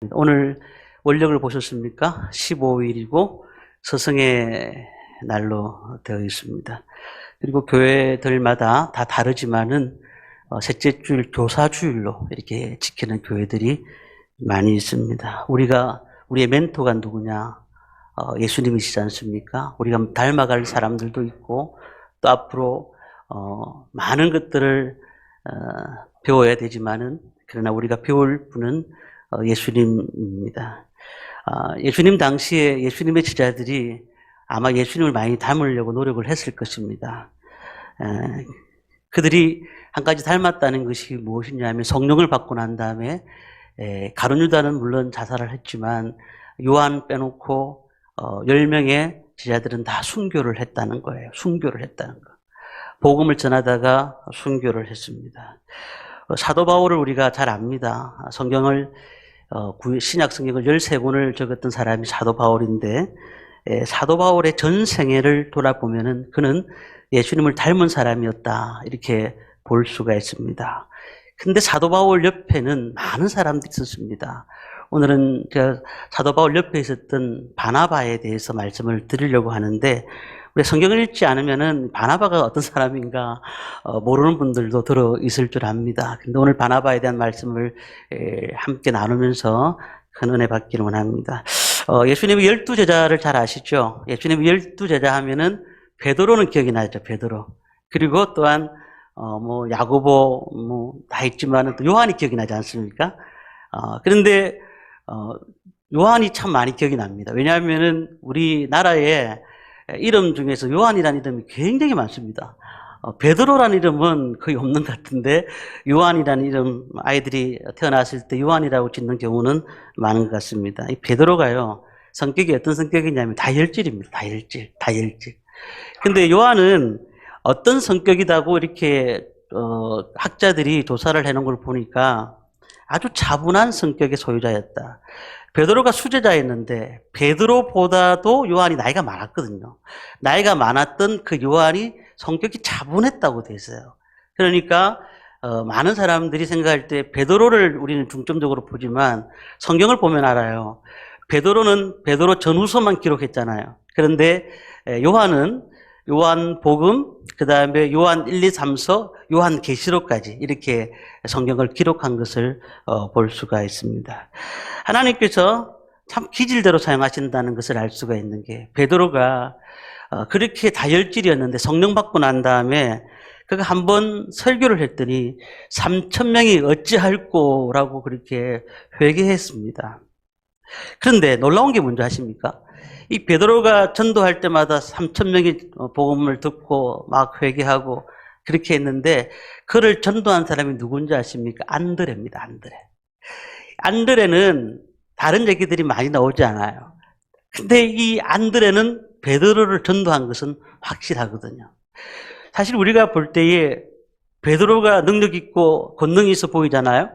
오늘 원력을 보셨습니까? 15일이고 서성의 날로 되어 있습니다. 그리고 교회들마다 다 다르지만은 셋째 주일 교사주일로 이렇게 지키는 교회들이 많이 있습니다. 우리의 멘토가 누구냐? 예수님이시지 않습니까? 우리가 닮아갈 사람들도 있고 또 앞으로 많은 것들을 배워야 되지만은 그러나 우리가 배울 분은 예수님입니다. 예수님 당시에 예수님의 제자들이 아마 예수님을 많이 닮으려고 노력을 했을 것입니다. 그들이 한 가지 닮았다는 것이 무엇이냐면 성령을 받고 난 다음에 가룟 유다는 물론 자살을 했지만 요한 빼놓고 10명의 제자들은 다 순교를 했다는 거예요. 순교를 했다는 거. 복음을 전하다가 순교를 했습니다. 사도 바울을 우리가 잘 압니다. 신약 성경을 13권을 적었던 사람이 사도 바울인데 사도 바울의 전 생애를 돌아보면은 그는 예수님을 닮은 사람이었다 이렇게 볼 수가 있습니다. 근데 사도 바울 옆에는 많은 사람들이 있었습니다. 오늘은 사도 바울 옆에 있었던 바나바에 대해서 말씀을 드리려고 하는데 우리 성경을 읽지 않으면은 바나바가 어떤 사람인가 모르는 분들도 들어 있을 줄 압니다. 근데 오늘 바나바에 대한 말씀을 함께 나누면서 큰 은혜 받기를 원합니다. 예수님의 12제자를 잘 아시죠? 예수님의 12제자 하면은 베드로는 기억이 나죠. 베드로. 그리고 또한 야고보 다 있지만은 또 요한이 기억이 나지 않습니까? 그런데 요한이 참 많이 기억이 납니다. 왜냐하면은 우리나라에 이름 중에서 요한이라는 이름이 굉장히 많습니다. 베드로라는 이름은 거의 없는 것 같은데 요한이라는 이름 아이들이 태어났을 때 요한이라고 짓는 경우는 많은 것 같습니다. 이 베드로가요 성격이 어떤 성격이냐면 다혈질입니다. 다혈질. 근데 요한은 어떤 성격이다고 이렇게 학자들이 조사를 해놓은 걸 보니까 아주 차분한 성격의 소유자였다. 베드로가 수제자였는데 베드로보다도 요한이 나이가 많았거든요. 나이가 많았던 그 요한이 성격이 차분했다고 돼 있어요. 그러니까 많은 사람들이 생각할 때 베드로를 우리는 중점적으로 보지만 성경을 보면 알아요. 베드로는 베드로 전후서만 기록했잖아요. 그런데 요한은 요한복음, 그 다음에 요한 1, 2, 3서, 요한계시록까지 이렇게 성경을 기록한 것을 볼 수가 있습니다. 하나님께서 참 기질대로 사용하신다는 것을 알 수가 있는 게 베드로가 그렇게 다혈질이었는데 성령 받고 난 다음에 그가 한번 설교를 했더니 3,000명이 어찌할꼬라고 그렇게 회개했습니다. 그런데 놀라운 게 뭔지 아십니까? 이 베드로가 전도할 때마다 3,000명이 복음을 듣고 막 회개하고 그렇게 했는데 그를 전도한 사람이 누군지 아십니까? 안드레입니다. 안드레는 다른 얘기들이 많이 나오지 않아요. 근데 이 안드레는 베드로를 전도한 것은 확실하거든요. 사실 우리가 볼 때에 베드로가 능력 있고 권능이 있어 보이잖아요.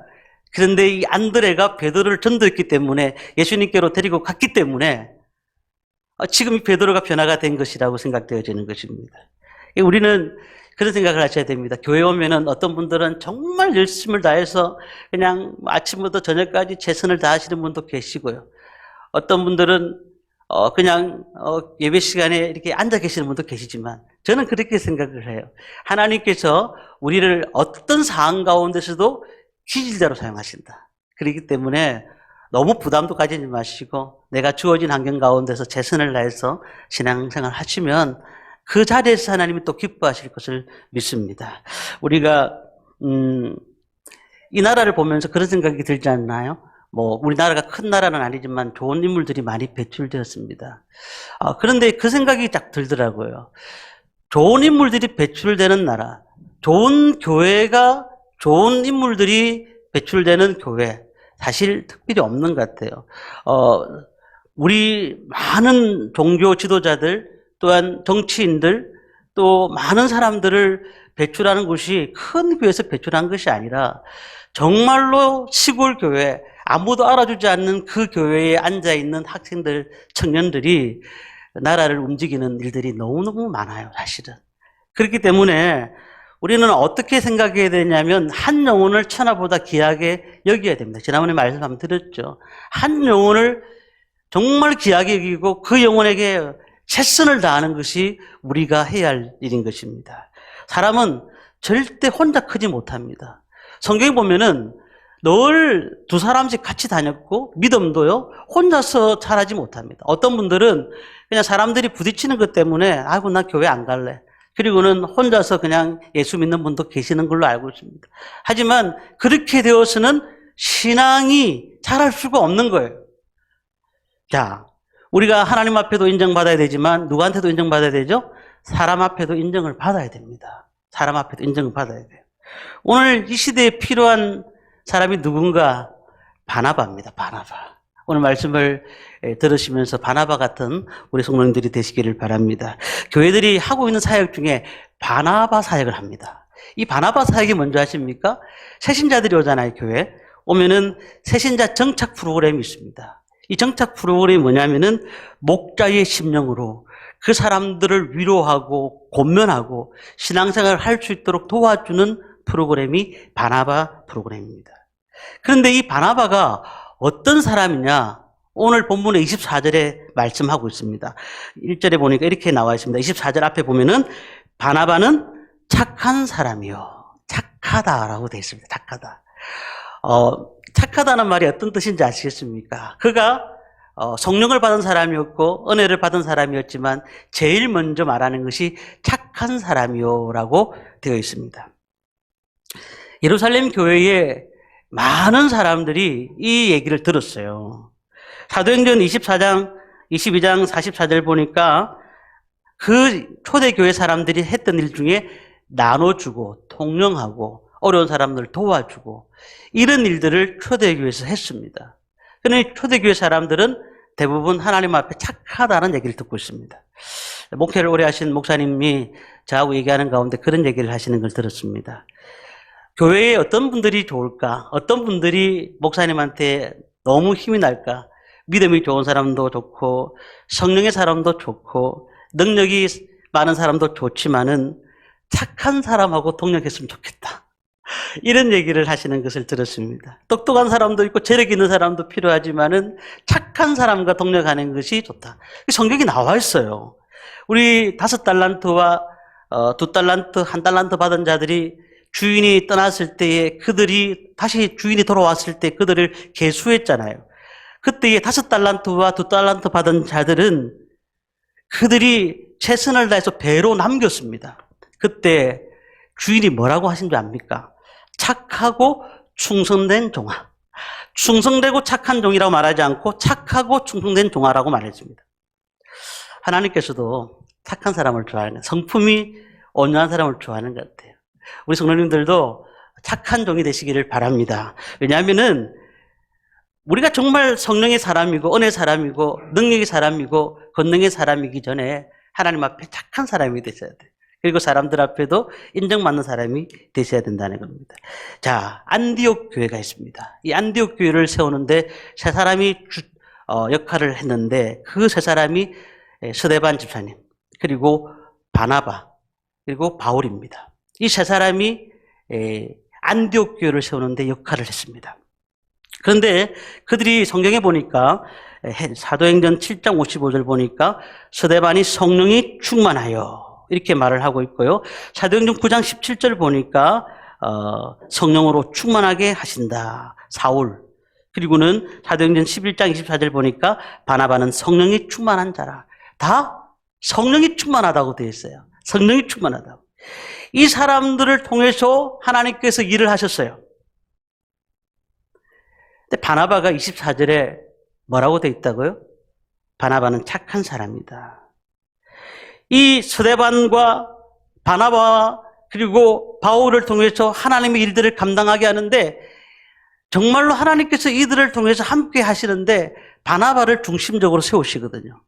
그런데 이 안드레가 베드로를 전도했기 때문에 예수님께로 데리고 갔기 때문에 지금 이 베드로가 변화가 된 것이라고 생각되어지는 것입니다. 우리는 그런 생각을 하셔야 됩니다. 교회 오면은 어떤 분들은 정말 열심을 다해서 그냥 아침부터 저녁까지 최선을 다하시는 분도 계시고요. 어떤 분들은 그냥 예배 시간에 이렇게 앉아 계시는 분도 계시지만 저는 그렇게 생각을 해요. 하나님께서 우리를 어떤 상황 가운데서도 기질대로 사용하신다. 그렇기 때문에 너무 부담도 가지지 마시고 내가 주어진 환경 가운데서 최선을 다해서 신앙생활 하시면 그 자리에서 하나님이 또 기뻐하실 것을 믿습니다. 우리가 이 나라를 보면서 그런 생각이 들지 않나요? 우리나라가 큰 나라는 아니지만 좋은 인물들이 많이 배출되었습니다. 그런데 그 생각이 딱 들더라고요. 좋은 인물들이 배출되는 나라, 좋은 교회가 좋은 인물들이 배출되는 교회 사실 특별히 없는 것 같아요. 우리 많은 종교 지도자들 또한 정치인들 또 많은 사람들을 배출하는 곳이 큰 교회에서 배출한 것이 아니라 정말로 시골 교회 아무도 알아주지 않는 그 교회에 앉아있는 학생들 청년들이 나라를 움직이는 일들이 너무너무 많아요. 사실은. 그렇기 때문에 우리는 어떻게 생각해야 되냐면 한 영혼을 천하보다 귀하게 여겨야 됩니다. 지난번에 말씀 한번 드렸죠. 한 영혼을 정말 귀하게 여기고 그 영혼에게 최선을 다하는 것이 우리가 해야 할 일인 것입니다. 사람은 절대 혼자 크지 못합니다. 성경에 보면은 늘 두 사람씩 같이 다녔고 믿음도요 혼자서 잘하지 못합니다. 어떤 분들은 그냥 사람들이 부딪히는 것 때문에 아이고 나 교회 안 갈래. 그리고는 혼자서 그냥 예수 믿는 분도 계시는 걸로 알고 있습니다. 하지만 그렇게 되어서는 신앙이 자랄 수가 없는 거예요. 자, 우리가 하나님 앞에도 인정받아야 되지만 누구한테도 인정받아야 되죠? 사람 앞에도 인정을 받아야 됩니다. 사람 앞에도 인정을 받아야 돼요. 오늘 이 시대에 필요한 사람이 누군가? 바나바입니다. 바나바. 오늘 말씀을 들으시면서 바나바 같은 우리 성도님들이 되시기를 바랍니다. 교회들이 하고 있는 사역 중에 바나바 사역을 합니다. 이 바나바 사역이 뭔지 아십니까? 새신자들이 오잖아요, 교회. 오면은 새신자 정착 프로그램이 있습니다. 이 정착 프로그램이 뭐냐면은 목자의 심령으로 그 사람들을 위로하고 권면하고 신앙생활을 할 수 있도록 도와주는 프로그램이 바나바 프로그램입니다. 그런데 이 바나바가 어떤 사람이냐? 오늘 본문의 24절에 말씀하고 있습니다. 1절에 보니까 이렇게 나와 있습니다. 24절 앞에 보면은 바나바는 착한 사람이요. 착하다라고 되어 있습니다. 착하다. 착하다는 말이 어떤 뜻인지 아시겠습니까? 그가 성령을 받은 사람이었고 은혜를 받은 사람이었지만 제일 먼저 말하는 것이 착한 사람이요라고 되어 있습니다. 예루살렘 교회에 많은 사람들이 이 얘기를 들었어요. 사도행전 24장, 22장 44절 보니까 그 초대교회 사람들이 했던 일 중에 나눠주고 통령하고 어려운 사람들을 도와주고 이런 일들을 초대교회에서 했습니다. 그런데 초대교회 사람들은 대부분 하나님 앞에 착하다는 얘기를 듣고 있습니다. 목회를 오래 하신 목사님이 저하고 얘기하는 가운데 그런 얘기를 하시는 걸 들었습니다. 교회에 어떤 분들이 좋을까? 어떤 분들이 목사님한테 너무 힘이 날까? 믿음이 좋은 사람도 좋고 성령의 사람도 좋고 능력이 많은 사람도 좋지만은 착한 사람하고 동력했으면 좋겠다. 이런 얘기를 하시는 것을 들었습니다. 똑똑한 사람도 있고 재력 있는 사람도 필요하지만은 착한 사람과 동력하는 것이 좋다. 성경이 나와 있어요. 우리 5달란트와 2달란트, 1달란트 받은 자들이 주인이 떠났을 때에 그들이 다시 주인이 돌아왔을 때 그들을 계수했잖아요. 그때에 5달란트와 2달란트 받은 자들은 그들이 최선을 다해서 배로 남겼습니다. 그때 주인이 뭐라고 하신 줄 압니까? 착하고 충성된 종아. 충성되고 착한 종이라고 말하지 않고 착하고 충성된 종아라고 말했습니다. 하나님께서도 착한 사람을 좋아하는, 성품이 온유한 사람을 좋아하는 것 같아요. 우리 성도님들도 착한 종이 되시기를 바랍니다. 왜냐하면은 우리가 정말 성령의 사람이고 은혜의 사람이고 능력의 사람이고 권능의 사람이기 전에 하나님 앞에 착한 사람이 되셔야 돼요. 그리고 사람들 앞에도 인정받는 사람이 되셔야 된다는 겁니다. 자, 안디옥 교회가 있습니다. 이 안디옥 교회를 세우는데 세 사람이 역할을 했는데 그 세 사람이 스데반 집사님, 그리고 바나바, 그리고 바울입니다. 이 세 사람이 안디옥 교회를 세우는데 역할을 했습니다. 그런데 그들이 성경에 보니까 사도행전 7장 55절 보니까 스데반이 성령이 충만하여 이렇게 말을 하고 있고요. 사도행전 9장 17절 보니까 성령으로 충만하게 하신다. 사울. 그리고는 사도행전 11장 24절 보니까 바나바는 성령이 충만한 자라. 다 성령이 충만하다고 되어 있어요. 성령이 충만하다고. 이 사람들을 통해서 하나님께서 일을 하셨어요. 근데 바나바가 24절에 뭐라고 되어 있다고요? 바나바는 착한 사람이다. 이 스데반과 바나바와 그리고 바울을 통해서 하나님의 일들을 감당하게 하는데 정말로 하나님께서 이들을 통해서 함께 하시는데 바나바를 중심적으로 세우시거든요.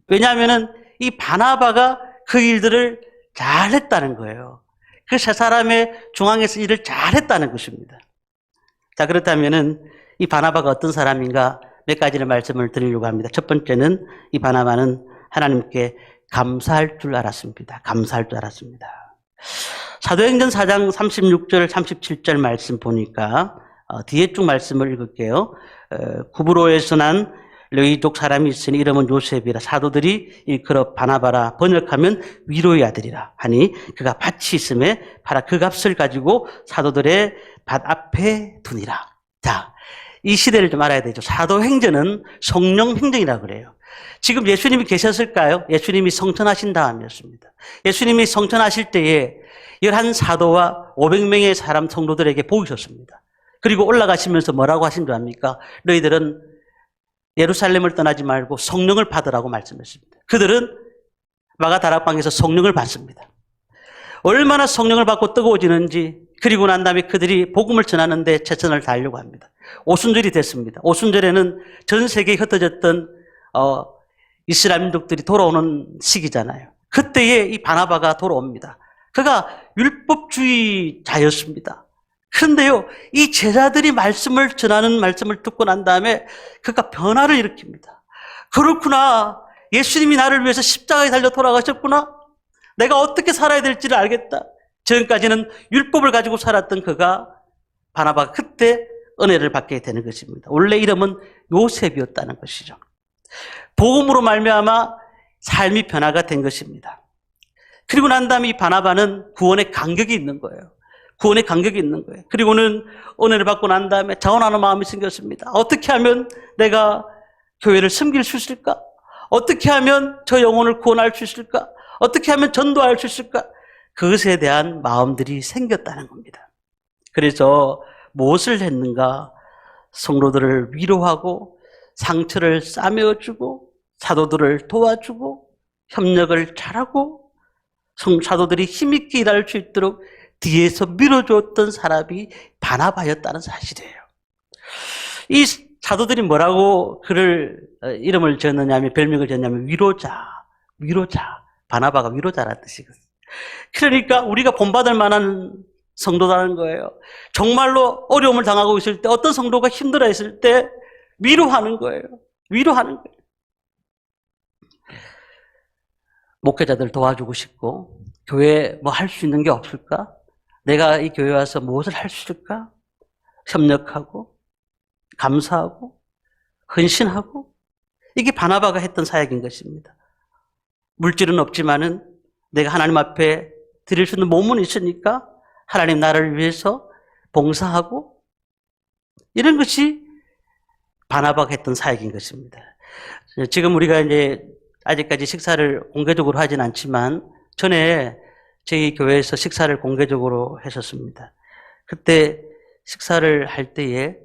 왜냐하면 이 바나바가 그 일들을 잘했다는 거예요. 그 세 사람의 중앙에서 일을 잘했다는 것입니다. 자, 그렇다면은 이 바나바가 어떤 사람인가 몇 가지를 말씀을 드리려고 합니다. 첫 번째는 이 바나바는 하나님께 감사할 줄 알았습니다. 감사할 줄 알았습니다. 사도행전 4장 36절, 37절 말씀 보니까 뒤에 쭉 말씀을 읽을게요. 구브로에서 난 레위족 사람이 있으니 이름은 요셉이라. 사도들이 일컬어 바나바라, 번역하면 위로의 아들이라 하니 그가 밭이 있음에 팔아 그 값을 가지고 사도들의 밭 앞에 두니라. 자, 이 시대를 좀 알아야 되죠. 사도행전은 성령 행전이라고 그래요. 지금 예수님이 계셨을까요? 예수님이 성천하신 다음이었습니다. 예수님이 성천하실 때에 11사도와 500명의 사람 성도들에게 보이셨습니다. 그리고 올라가시면서 뭐라고 하신 줄 압니까? 너희들은 예루살렘을 떠나지 말고 성령을 받으라고 말씀했습니다. 그들은 마가다락방에서 성령을 받습니다. 얼마나 성령을 받고 뜨거워지는지, 그리고 난 다음에 그들이 복음을 전하는데 최선을 다하려고 합니다. 오순절이 됐습니다. 오순절에는 전 세계에 흩어졌던 이스라엘민족들이 돌아오는 시기잖아요. 그때에 이 바나바가 돌아옵니다. 그가 율법주의자였습니다. 그런데요, 이 제자들이 말씀을 전하는 말씀을 듣고 난 다음에 그가 변화를 일으킵니다. 그렇구나. 예수님이 나를 위해서 십자가에 달려 돌아가셨구나. 내가 어떻게 살아야 될지를 알겠다. 지금까지는 율법을 가지고 살았던 그가, 바나바가 그때 은혜를 받게 되는 것입니다. 원래 이름은 요셉이었다는 것이죠. 복음으로 말미암아 삶이 변화가 된 것입니다. 그리고 난 다음에 이 바나바는 구원의 간격이 있는 거예요. 구원의 간격이 있는 거예요. 그리고는 은혜를 받고 난 다음에 자원하는 마음이 생겼습니다. 어떻게 하면 내가 교회를 섬길 수 있을까? 어떻게 하면 저 영혼을 구원할 수 있을까? 어떻게 하면 전도할 수 있을까? 그것에 대한 마음들이 생겼다는 겁니다. 그래서 무엇을 했는가? 성도들을 위로하고 상처를 싸매어주고 사도들을 도와주고 협력을 잘하고 사도들이 힘있게 일할 수 있도록 뒤에서 밀어줬던 사람이 바나바였다는 사실이에요. 이 사도들이 뭐라고 그를 이름을 지었느냐면, 별명을 지었냐면 위로자. 바나바가 위로자라는 뜻이거든요. 그러니까 우리가 본받을 만한 성도라는 거예요. 정말로 어려움을 당하고 있을 때, 어떤 성도가 힘들어했을 때 위로하는 거예요. 위로하는 거예요. 목회자들 도와주고 싶고, 교회에 뭐 할 수 있는 게 없을까? 내가 이 교회에 와서 무엇을 할 수 있을까? 협력하고, 감사하고, 헌신하고, 이게 바나바가 했던 사역인 것입니다. 물질은 없지만은 내가 하나님 앞에 드릴 수 있는 몸은 있으니까 하나님 나라를 위해서 봉사하고, 이런 것이 바나바가 했던 사역인 것입니다. 지금 우리가 이제 아직까지 식사를 공개적으로 하진 않지만 전에 저희 교회에서 식사를 공개적으로 했었습니다. 그때 식사를 할 때에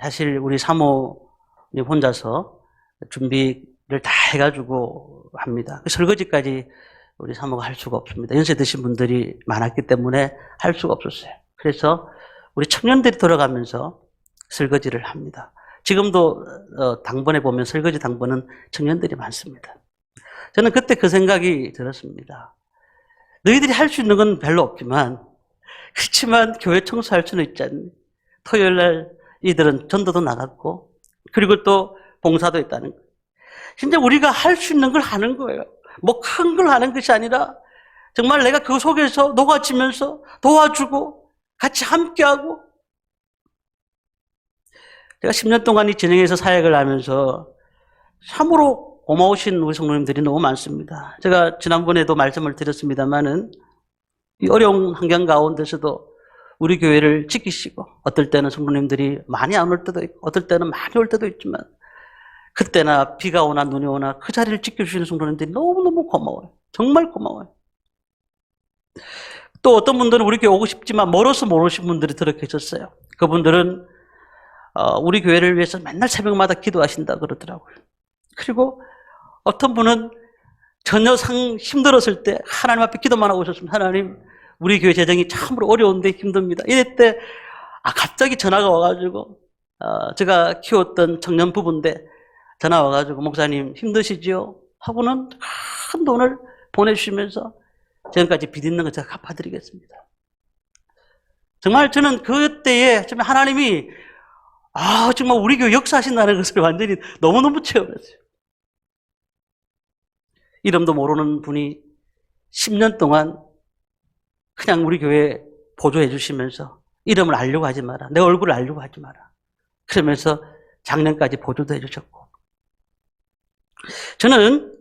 사실 우리 사모님 혼자서 준비를 다 해가지고 합니다. 설거지까지 우리 사모가 할 수가 없습니다. 연세 드신 분들이 많았기 때문에 할 수가 없었어요. 그래서 우리 청년들이 돌아가면서 설거지를 합니다. 지금도 당번에 보면 설거지 당번은 청년들이 많습니다. 저는 그때 그 생각이 들었습니다. 너희들이 할 수 있는 건 별로 없지만, 그렇지만 교회 청소할 수는 있지 않니? 토요일 날 이들은 전도도 나갔고, 그리고 또 봉사도 있다는 거예요. 진짜 우리가 할 수 있는 걸 하는 거예요. 뭐 큰 걸 하는 것이 아니라 정말 내가 그 속에서 녹아지면서 도와주고 같이 함께하고. 제가 10년 동안 이 진행에서 사역을 하면서 참으로 고마우신 우리 성도님들이 너무 많습니다. 제가 지난번에도 말씀을 드렸습니다만은 이 어려운 환경 가운데서도 우리 교회를 지키시고, 어떨 때는 성도님들이 많이 안 올 때도 있고 어떨 때는 많이 올 때도 있지만, 그때나 비가 오나 눈이 오나 그 자리를 지켜주시는 성도님들이 너무너무 고마워요. 정말 고마워요. 또 어떤 분들은 우리 교회 오고 싶지만 멀어서 못 오신 분들이 들어 계셨어요. 그분들은 우리 교회를 위해서 맨날 새벽마다 기도하신다 그러더라고요. 그리고 어떤 분은 전혀 힘들었을 때 하나님 앞에 기도만 하고 있었습니다. 하나님, 우리 교회 재정이 참으로 어려운데 힘듭니다. 이럴 때 갑자기 전화가 와가지고 제가 키웠던 청년 부부인데 전화 와가지고 목사님 힘드시지요? 하고는 큰 돈을 보내주시면서 지금까지 빚 있는 거 제가 갚아드리겠습니다. 정말 저는 그때에 정말 하나님이 정말 우리 교회 역사하신다는 것을 완전히 너무너무 체험했어요. 이름도 모르는 분이 10년 동안 그냥 우리 교회 보조해 주시면서 이름을 알려고 하지 마라. 내 얼굴을 알려고 하지 마라. 그러면서 작년까지 보조도 해주셨고. 저는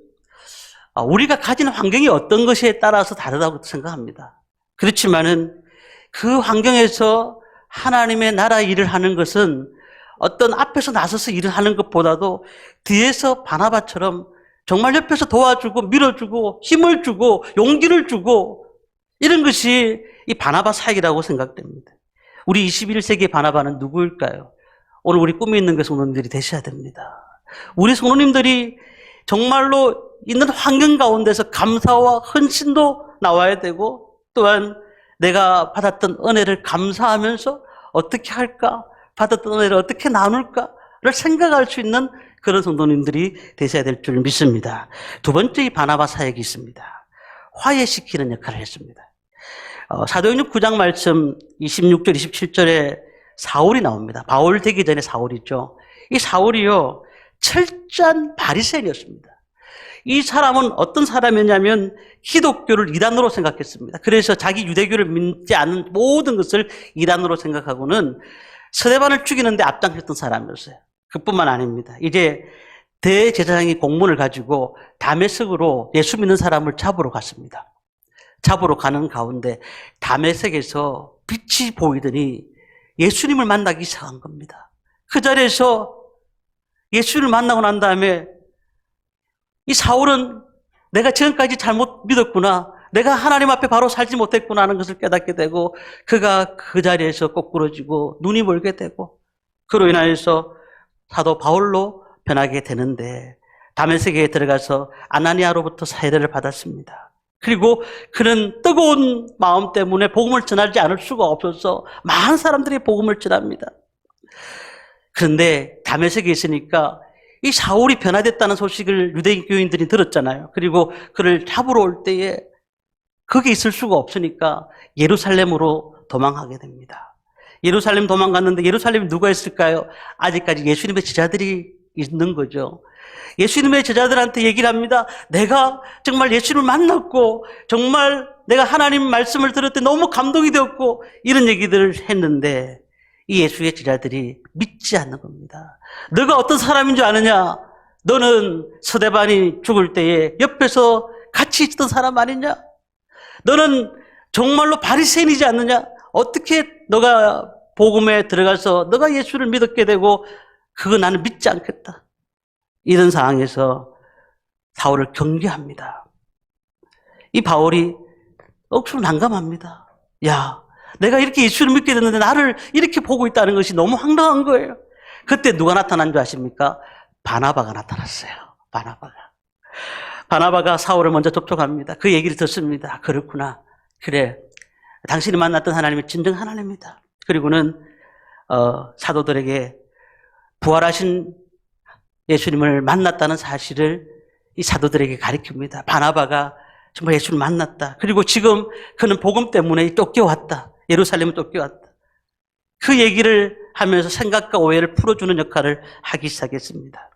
우리가 가진 환경이 어떤 것에 따라서 다르다고 생각합니다. 그렇지만은 그 환경에서 하나님의 나라 일을 하는 것은 어떤 앞에서 나서서 일을 하는 것보다도 뒤에서 바나바처럼 정말 옆에서 도와주고 밀어주고 힘을 주고 용기를 주고 이런 것이 이 바나바 사역이라고 생각됩니다. 우리 21세기의 바나바는 누구일까요? 오늘 우리 꿈이 있는 그 성도님들이 되셔야 됩니다. 우리 성도님들이 정말로 있는 환경 가운데서 감사와 헌신도 나와야 되고 또한 내가 받았던 은혜를 감사하면서 어떻게 할까? 받았던 은혜를 어떻게 나눌까를 생각할 수 있는 그런 성도님들이 되셔야 될 줄 믿습니다. 두 번째 이 바나바 사역이 있습니다. 화해시키는 역할을 했습니다. 사도행전 9장 말씀 26절 27절에 사울이 나옵니다. 바울 되기 전에 사울이죠. 이 사울이요 철저한 바리새인이었습니다. 이 사람은 어떤 사람이었냐면 기독교를 이단으로 생각했습니다. 그래서 자기 유대교를 믿지 않는 모든 것을 이단으로 생각하고는 스데반을 죽이는데 앞장섰던 사람이었어요. 그뿐만 아닙니다. 이제 대제사장이 공문을 가지고 다메섹으로 예수 믿는 사람을 잡으러 갔습니다. 잡으러 가는 가운데 다메섹에서 빛이 보이더니 예수님을 만나기 시작한 겁니다. 그 자리에서 예수를 만나고 난 다음에 이 사울은 내가 지금까지 잘못 믿었구나. 내가 하나님 앞에 바로 살지 못했구나 하는 것을 깨닫게 되고 그가 그 자리에서 꼬꾸러지고 눈이 멀게 되고 그로 인하여서 사도 바울로 변하게 되는데 다메섹에 들어가서 아나니아로부터 사례를 받았습니다. 그리고 그는 뜨거운 마음 때문에 복음을 전하지 않을 수가 없어서 많은 사람들이 복음을 전합니다. 그런데 다메섹에 있으니까 이 사울이 변화됐다는 소식을 유대교인들이 들었잖아요. 그리고 그를 잡으러 올 때에 거기 있을 수가 없으니까 예루살렘으로 도망하게 됩니다. 예루살렘 도망갔는데 예루살렘에 누가 있을까요? 아직까지 예수님의 제자들이 있는 거죠. 예수님의 제자들한테 얘기를 합니다. 내가 정말 예수님을 만났고 정말 내가 하나님 말씀을 들을 때 너무 감동이 되었고 이런 얘기들을 했는데 이 예수의 제자들이 믿지 않는 겁니다. 너가 어떤 사람인 줄 아느냐? 너는 스데반이 죽을 때에 옆에서 같이 있던 사람 아니냐? 너는 정말로 바리새인이지 않느냐? 어떻게 너가 복음에 들어가서 너가 예수를 믿었게 되고 그거 나는 믿지 않겠다. 이런 상황에서 사울을 경계합니다. 이 바울이 억수로 난감합니다. 야, 내가 이렇게 예수를 믿게 됐는데 나를 이렇게 보고 있다는 것이 너무 황당한 거예요. 그때 누가 나타난 줄 아십니까? 바나바가 나타났어요. 바나바가 사울을 먼저 접촉합니다. 그 얘기를 듣습니다. 그렇구나. 그래. 당신이 만났던 하나님이 진정 하나님이다. 그리고는 사도들에게 부활하신 예수님을 만났다는 사실을 이 사도들에게 가르칩니다. 바나바가 정말 예수를 만났다. 그리고 지금 그는 복음 때문에 쫓겨왔다. 예루살렘을 쫓겨왔다. 그 얘기를 하면서 생각과 오해를 풀어주는 역할을 하기 시작했습니다.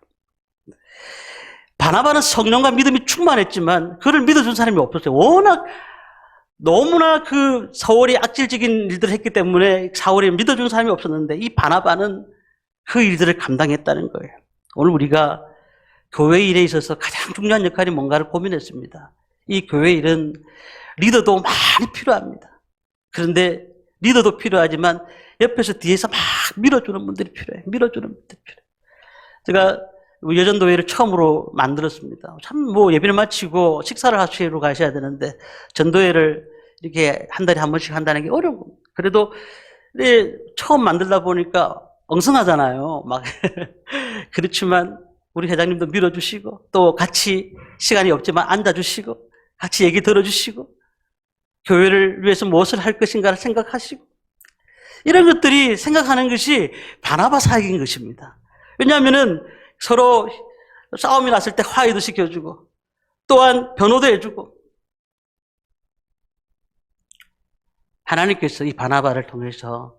바나바는 성령과 믿음이 충만했지만 그를 믿어준 사람이 없었어요. 워낙 너무나 그 사울이 악질적인 일들을 했기 때문에 사울이 믿어준 사람이 없었는데 이 바나바는 그 일들을 감당했다는 거예요. 오늘 우리가 교회 일에 있어서 가장 중요한 역할이 뭔가를 고민했습니다. 이 교회 일은 리더도 많이 필요합니다. 그런데 리더도 필요하지만 옆에서 뒤에서 막 밀어주는 분들이 필요해요. 제가 여전도회를 처음으로 만들었습니다. 참 예배를 마치고 식사를 하시러 가셔야 되는데 전도회를 이렇게 한 달에 한 번씩 한다는 게 어려워. 그래도 처음 만들다 보니까 엉성하잖아요. 막 그렇지만 우리 회장님도 밀어주시고 또 같이 시간이 없지만 앉아주시고 같이 얘기 들어주시고 교회를 위해서 무엇을 할 것인가를 생각하시고 이런 것들이 생각하는 것이 바나바 사역인 것입니다. 왜냐하면은 서로 싸움이 났을 때 화해도 시켜주고 또한 변호도 해주고 하나님께서 이 바나바를 통해서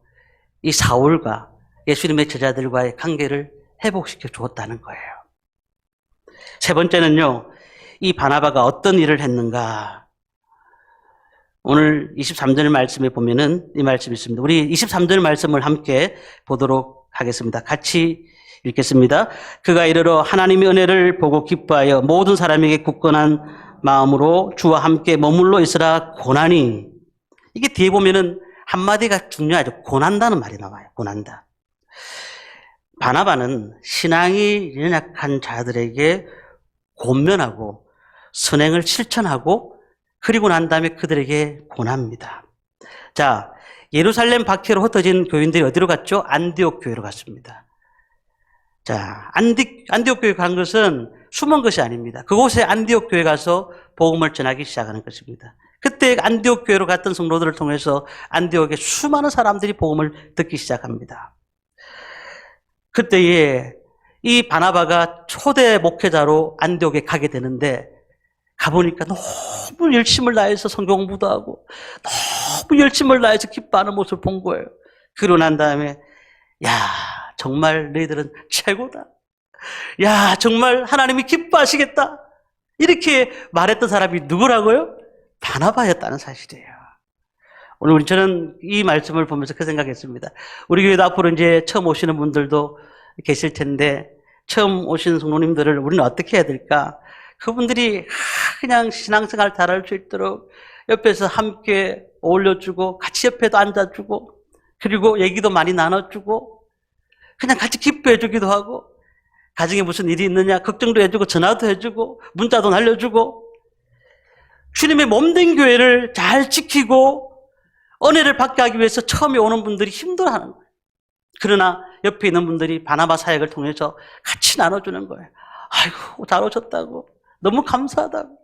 이 사울과 예수님의 제자들과의 관계를 회복시켜 주었다는 거예요. 세 번째는요, 이 바나바가 어떤 일을 했는가? 오늘 23절 말씀에 보면은 이 말씀이 있습니다. 우리 23절 말씀을 함께 보도록 하겠습니다. 같이 읽겠습니다. 그가 이르러 하나님의 은혜를 보고 기뻐하여 모든 사람에게 굳건한 마음으로 주와 함께 머물러 있으라 고나니. 이게 뒤에 보면은 한마디가 중요하죠. 고난다는 말이 나와요. 고난다. 바나바는 신앙이 연약한 자들에게 권면하고 선행을 실천하고 그리고 난 다음에 그들에게 권합니다. 자, 예루살렘 박해로 흩어진 교인들이 어디로 갔죠? 안디옥 교회로 갔습니다. 자, 안디옥 교회 간 것은 숨은 것이 아닙니다. 그곳에 안디옥 교회 가서 복음을 전하기 시작하는 것입니다. 그때 안디옥 교회로 갔던 성도들을 통해서 안디옥에 수많은 사람들이 복음을 듣기 시작합니다. 그때에 이 바나바가 초대 목회자로 안디옥에 가게 되는데 가보니까 너무 열심을 다해서 성경 공부도 하고 너무 열심을 다해서 기뻐하는 모습을 본 거예요. 그러고 난 다음에 야, 정말 너희들은 최고다. 야, 정말 하나님이 기뻐하시겠다. 이렇게 말했던 사람이 누구라고요? 바나바였다는 사실이에요. 오늘 저는 이 말씀을 보면서 그 생각했습니다. 우리 교회도 앞으로 이제 처음 오시는 분들도 계실 텐데 처음 오신 성도님들을 우리는 어떻게 해야 될까? 그분들이 그냥 신앙생활 잘할 수 있도록 옆에서 함께 어울려주고 같이 옆에도 앉아주고 그리고 얘기도 많이 나눠주고 그냥 같이 기뻐해주기도 하고 가정에 무슨 일이 있느냐 걱정도 해주고 전화도 해주고 문자도 날려주고 주님의 몸된 교회를 잘 지키고 은혜를 받게 하기 위해서 처음에 오는 분들이 힘들어하는 거예요. 그러나 옆에 있는 분들이 바나바 사역을 통해서 같이 나눠주는 거예요. 아이고 잘 오셨다고 너무 감사하다고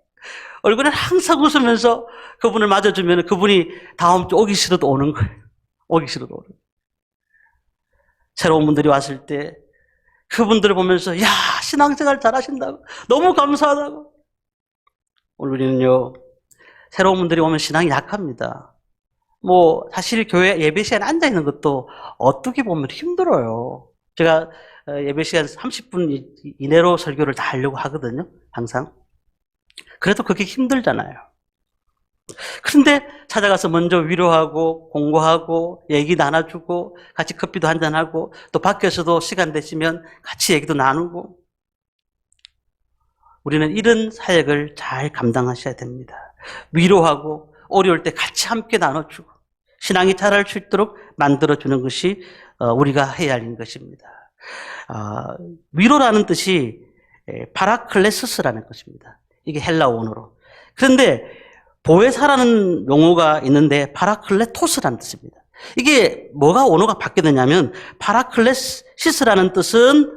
얼굴에 항상 웃으면서 그분을 맞아주면 그분이 다음 주 오기 싫어도 오는 거예요. 오기 싫어도 오는 거예요. 새로운 분들이 왔을 때 그분들을 보면서 야 신앙생활 잘하신다고 너무 감사하다고. 오늘 우리는요 새로운 분들이 오면 신앙이 약합니다. 뭐 사실 교회 예배 시간에 앉아 있는 것도 어떻게 보면 힘들어요. 제가 예배 시간 30분 이내로 설교를 다 하려고 하거든요. 항상. 그래도 그게 힘들잖아요. 그런데 찾아가서 먼저 위로하고 공부하고 얘기 나눠주고 같이 커피도 한잔하고 또 밖에서도 시간 되시면 같이 얘기도 나누고 우리는 이런 사역을 잘 감당하셔야 됩니다. 위로하고 어려울 때 같이 함께 나눠주고 신앙이 자랄 수 있도록 만들어주는 것이 우리가 해야 할 것입니다. 위로라는 뜻이 파라클레스스라는 것입니다. 이게 헬라 원어로. 그런데 보혜사라는 용어가 있는데 파라클레토스라는 뜻입니다. 이게 뭐가 원어가 바뀌었냐면 파라클레시스라는 뜻은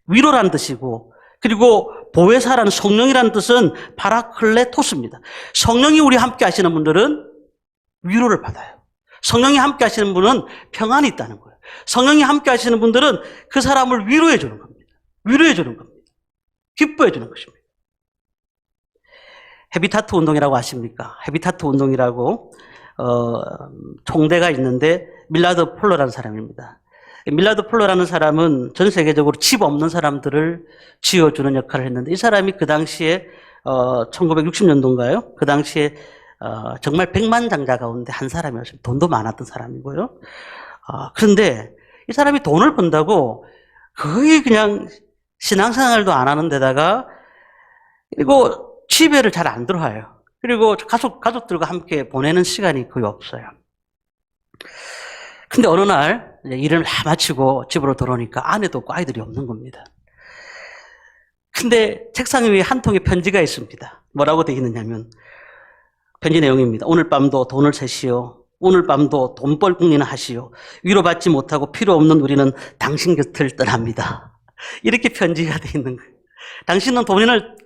위로라는 뜻이고 그리고 보혜사라는 성령이라는 뜻은 파라클레토스입니다. 성령이 우리 함께 하시는 분들은 위로를 받아요. 성령이 함께 하시는 분은 평안이 있다는 거예요. 성령이 함께 하시는 분들은 그 사람을 위로해 주는 겁니다. 위로해 주는 겁니다. 기뻐해 주는 것입니다. 헤비타트 운동이라고 아십니까? 헤비타트 운동이라고 총대가 있는데 밀라드 폴러라는 사람입니다. 밀라드 폴러라는 사람은 전 세계적으로 집 없는 사람들을 지어주는 역할을 했는데 이 사람이 그 당시에 1960년도인가요? 그 당시에 정말 백만장자 가운데 한 사람이었습니다. 돈도 많았던 사람이고요. 그런데 이 사람이 돈을 번다고 거의 그냥 신앙생활도 안 하는 데다가 그리고 집에를 잘 안 들어와요. 그리고 가족들과 함께 보내는 시간이 거의 없어요. 근데 어느 날 일을 다 마치고 집으로 들어오니까 아내도 없고 아이들이 없는 겁니다. 근데 책상 위에 한 통의 편지가 있습니다. 뭐라고 되어 있느냐면 편지 내용입니다. 오늘 밤도 돈을 세시오. 오늘 밤도 돈벌 궁리나 하시오. 위로받지 못하고 필요 없는 우리는 당신 곁을 떠납니다. 이렇게 편지가 되어 있는 거예요. 당신은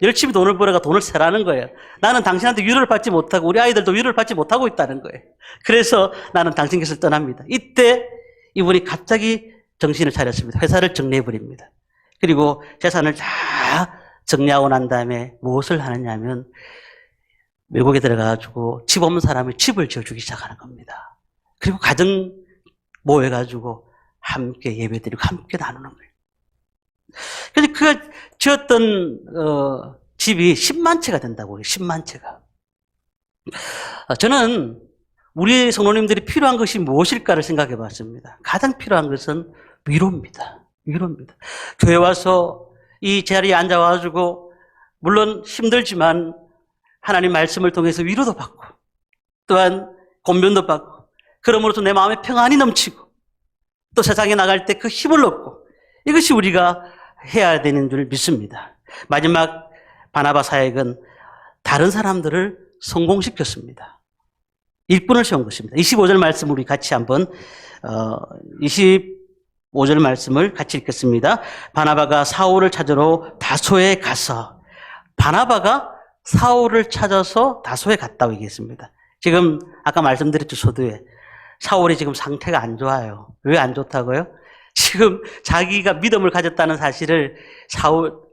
열심히 돈을 벌어가 돈을 세라는 거예요. 나는 당신한테 위로를 받지 못하고 우리 아이들도 위로를 받지 못하고 있다는 거예요. 그래서 나는 당신 곁을 떠납니다. 이때 이분이 갑자기 정신을 차렸습니다. 회사를 정리해버립니다. 그리고 재산을 다 정리하고 난 다음에 무엇을 하느냐면 외국에 들어가가지고 집 없는 사람이 집을 지어주기 시작하는 겁니다. 그리고 가정 모여가지고 함께 예배드리고 함께 나누는 거예요. 그래서 그 지었던 집이 10만 채가 된다고 해요. 10만 채가. 저는 우리 성도님들이 필요한 것이 무엇일까를 생각해 봤습니다. 가장 필요한 것은 위로입니다. 위로입니다. 교회 와서 이 자리에 앉아가지고 물론 힘들지만 하나님 말씀을 통해서 위로도 받고 또한 권면도 받고 그러므로써 내 마음에 평안이 넘치고 또 세상에 나갈 때 그 힘을 얻고 이것이 우리가 해야 되는 줄 믿습니다. 마지막 바나바 사역은 다른 사람들을 성공시켰습니다. 일꾼을 세운 것입니다. 25절 말씀 우리 같이 한번 25절 말씀을 같이 읽겠습니다. 바나바가 사울을 찾으러 다소에 가서 바나바가 사울을 찾아서 다소에 갔다고 얘기했습니다. 지금 아까 말씀드렸죠. 소도에 사울이 지금 상태가 안 좋아요. 왜 안 좋다고요? 지금 자기가 믿음을 가졌다는 사실을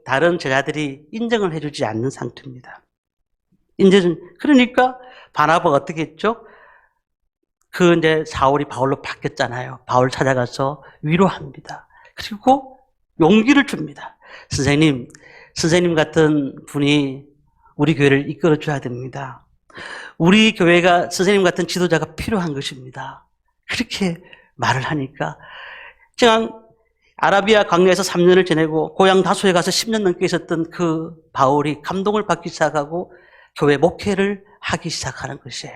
다른 제자들이 인정을 해주지 않는 상태입니다. 그러니까 바나바가 어떻게 했죠? 이제 사울이 바울로 바뀌었잖아요. 바울 찾아가서 위로합니다. 그리고 용기를 줍니다. 선생님 같은 분이 우리 교회를 이끌어 줘야 됩니다. 우리 교회가 선생님 같은 지도자가 필요한 것입니다. 그렇게 말을 하니까 그냥 아라비아 광야에서 3년을 지내고 고향 다소에 가서 10년 넘게 있었던 그 바울이 감동을 받기 시작하고 교회 목회를 하기 시작하는 것이에요.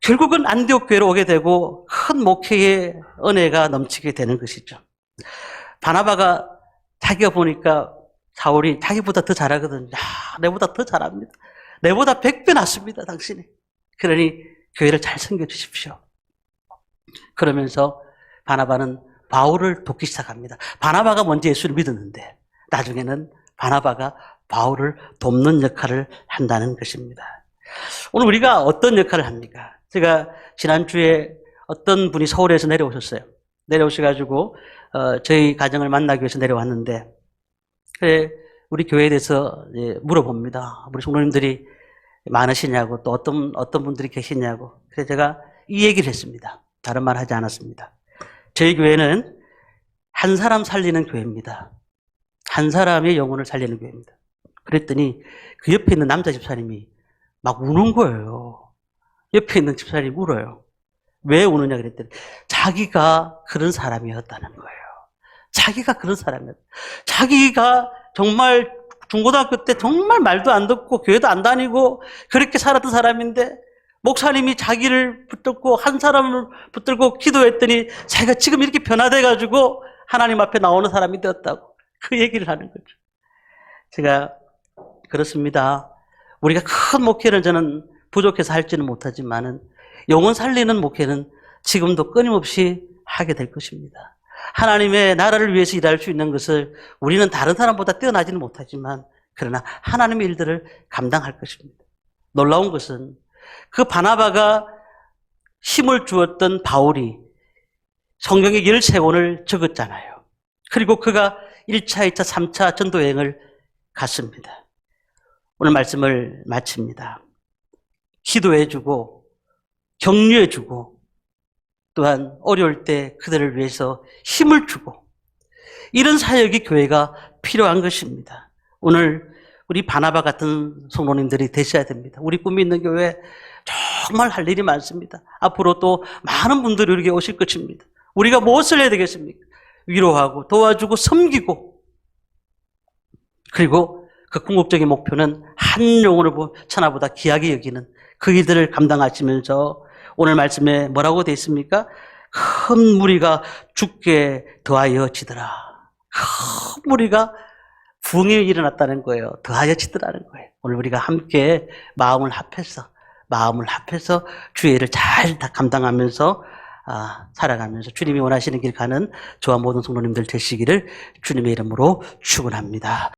결국은 안디옥 교회로 오게 되고 큰 목회의 은혜가 넘치게 되는 것이죠. 바나바가 자기가 보니까 사울이 자기보다 더 잘하거든요. 내보다 더 잘합니다. 내보다 100배 낫습니다, 당신이. 그러니 교회를 잘 섬겨주십시오. 그러면서 바나바는 바울을 돕기 시작합니다. 바나바가 먼저 예수를 믿었는데 나중에는 바나바가 바울을 돕는 역할을 한다는 것입니다. 오늘 우리가 어떤 역할을 합니까? 제가 지난주에 어떤 분이 서울에서 내려오셨어요. 내려오셔가지고 저희 가정을 만나기 위해서 내려왔는데 그래 우리 교회에 대해서 물어봅니다. 우리 성도님들이 많으시냐고 또 어떤 분들이 계시냐고. 그래서 제가 이 얘기를 했습니다. 다른 말 하지 않았습니다. 저희 교회는 한 사람 살리는 교회입니다. 한 사람의 영혼을 살리는 교회입니다. 그랬더니 그 옆에 있는 남자 집사님이 막 우는 거예요. 옆에 있는 집사님이 울어요. 왜 우느냐 그랬더니 자기가 그런 사람이었다는 거예요. 자기가 그런 사람이었다. 자기가 정말 중고등학교 때 정말 말도 안 듣고 교회도 안 다니고 그렇게 살았던 사람인데 목사님이 자기를 붙들고 한 사람을 붙들고 기도했더니 자기가 지금 이렇게 변화돼가지고 하나님 앞에 나오는 사람이 되었다고 그 얘기를 하는 거죠. 제가 그렇습니다. 우리가 큰 목회를 저는 부족해서 할지는 못하지만은 영혼 살리는 목회는 지금도 끊임없이 하게 될 것입니다. 하나님의 나라를 위해서 일할 수 있는 것을 우리는 다른 사람보다 뛰어나지는 못하지만 그러나 하나님의 일들을 감당할 것입니다. 놀라운 것은 그 바나바가 힘을 주었던 바울이 성경에 13권을 적었잖아요. 그리고 그가 1차, 2차, 3차 전도 여행을 갔습니다. 오늘 말씀을 마칩니다. 기도해주고 격려해주고 또한 어려울 때 그들을 위해서 힘을 주고 이런 사역이 교회가 필요한 것입니다. 오늘 우리 바나바 같은 성도님들이 되셔야 됩니다. 우리 꿈이 있는 교회 정말 할 일이 많습니다. 앞으로 또 많은 분들이 여기 오실 것입니다. 우리가 무엇을 해야 되겠습니까? 위로하고 도와주고 섬기고 그리고 그 궁극적인 목표는 한 영혼을 천하보다 귀하게 여기는 그 일들을 감당하시면서 오늘 말씀에 뭐라고 되어 있습니까? 큰 무리가 죽게 더하여 지더라. 큰 무리가 부흥이 일어났다는 거예요. 더하여 지더라는 거예요. 오늘 우리가 함께 마음을 합해서 주의 일을 잘 감당하면서 살아가면서 주님이 원하시는 길 가는 저와 모든 성도님들 되시기를 주님의 이름으로 축원합니다.